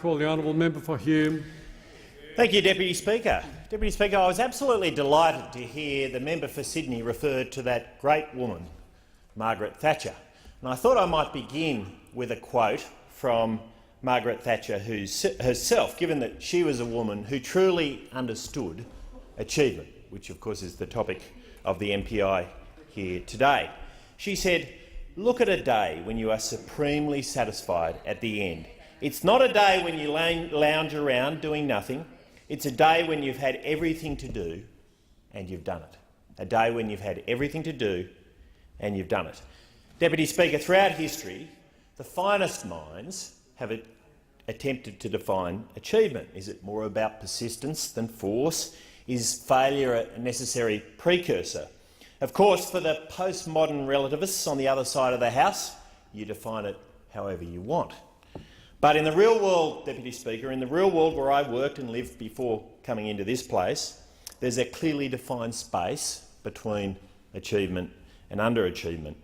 Call the honourable member for Hume. Thank you, Deputy Speaker. Deputy Speaker, I was absolutely delighted to hear the member for Sydney refer to that great woman, Margaret Thatcher. And I thought I might begin with a quote from Margaret Thatcher herself, given that she was a woman who truly understood achievement, which of course is the topic of the MPI here today. She said, "Look at a day when you are supremely satisfied at the end. It's not a day when you lounge around doing nothing. It's a day when you've had everything to do and you've done it. A day when you've had everything to do and you've done it." Deputy Speaker, throughout history, the finest minds have attempted to define achievement. Is it more about persistence than force? Is failure a necessary precursor? Of course, for the postmodern relativists on the other side of the House, you define it however you want. But in the real world, Deputy Speaker, in the real world where I worked and lived before coming into this place, there's a clearly defined space between achievement and underachievement.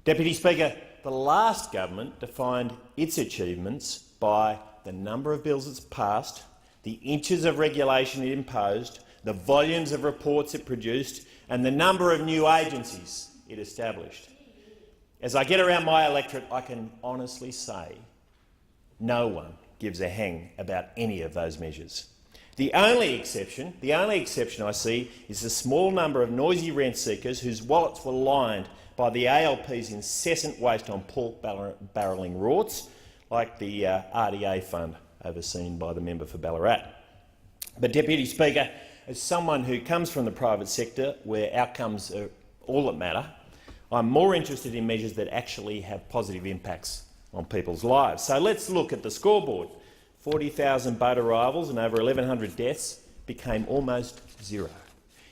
Deputy Speaker, the last government defined its achievements by the number of bills it's passed, the inches of regulation it imposed, the volumes of reports it produced and the number of new agencies it established. As I get around my electorate, I can honestly say no one gives a hang about any of those measures. The only exception I see is the small number of noisy rent seekers whose wallets were lined by the ALP's incessant waste on pork barrelling rorts, like the RDA fund overseen by the member for Ballarat. But, Deputy Speaker, as someone who comes from the private sector where outcomes are all that matter, I'm more interested in measures that actually have positive impacts on people's lives. So let's look at the scoreboard. 40,000 boat arrivals and over 1,100 deaths became almost zero.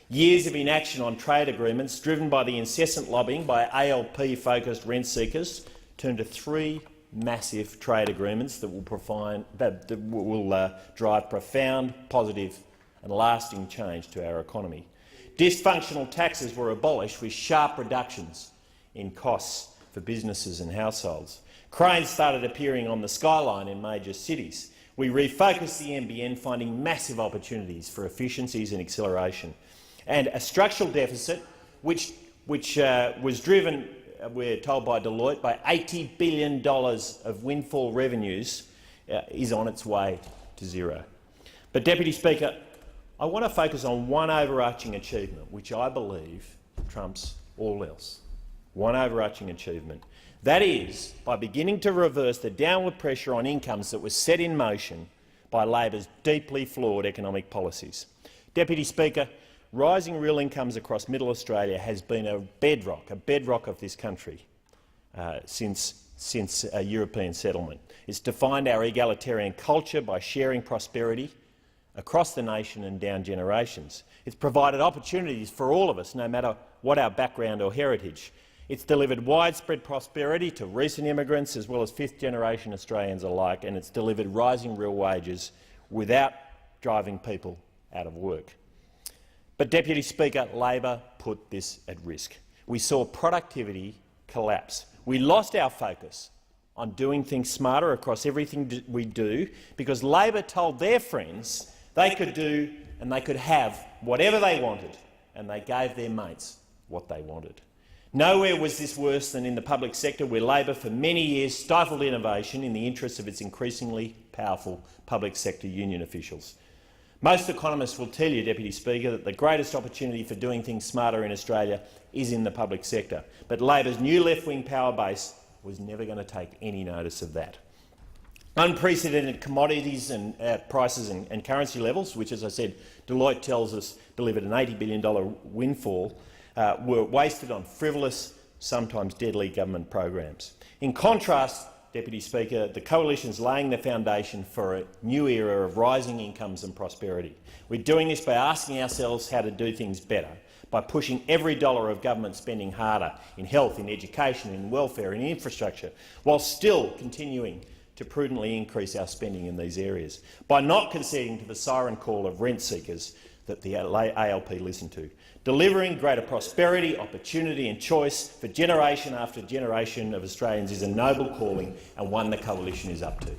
Years of inaction on trade agreements driven by the incessant lobbying by ALP-focused rent seekers turned to 3 massive trade agreements that will drive profound, positive and lasting change to our economy. Dysfunctional taxes were abolished with sharp reductions in costs for businesses and households. Cranes started appearing on the skyline in major cities. We refocused the NBN, finding massive opportunities for efficiencies and acceleration. And a structural deficit which was driven, we're told by Deloitte, by $80 billion of windfall revenues is on its way to zero. But, Deputy Speaker, I want to focus on one overarching achievement which I believe trumps all else. One overarching achievement. That is, by beginning to reverse the downward pressure on incomes that was set in motion by Labor's deeply flawed economic policies. Deputy Speaker, rising real incomes across Middle Australia has been a bedrock of this country since European settlement. It's defined our egalitarian culture by sharing prosperity across the nation and down generations. It's provided opportunities for all of us, no matter what our background or heritage. It's delivered widespread prosperity to recent immigrants as well as fifth-generation Australians alike, and it's delivered rising real wages without driving people out of work. But, Deputy Speaker, Labor put this at risk. We saw productivity collapse. We lost our focus on doing things smarter across everything we do because Labor told their friends they could do and they could have whatever they wanted, and they gave their mates what they wanted. Nowhere was this worse than in the public sector, where Labor for many years stifled innovation in the interests of its increasingly powerful public sector union officials. Most economists will tell you, Deputy Speaker, that the greatest opportunity for doing things smarter in Australia is in the public sector, but Labor's new left-wing power base was never going to take any notice of that. Unprecedented commodities and prices and currency levels, which, as I said, Deloitte tells us delivered an $80 billion windfall, were wasted on frivolous, sometimes deadly government programs. In contrast, Deputy Speaker, the coalition is laying the foundation for a new era of rising incomes and prosperity. We're doing this by asking ourselves how to do things better, by pushing every dollar of government spending harder in health, in education, in welfare, in infrastructure, while still continuing to prudently increase our spending in these areas, by not conceding to the siren call of rent seekers that the ALP listened to, delivering greater prosperity, opportunity and choice for generation after generation of Australians is a noble calling and one the coalition is up to.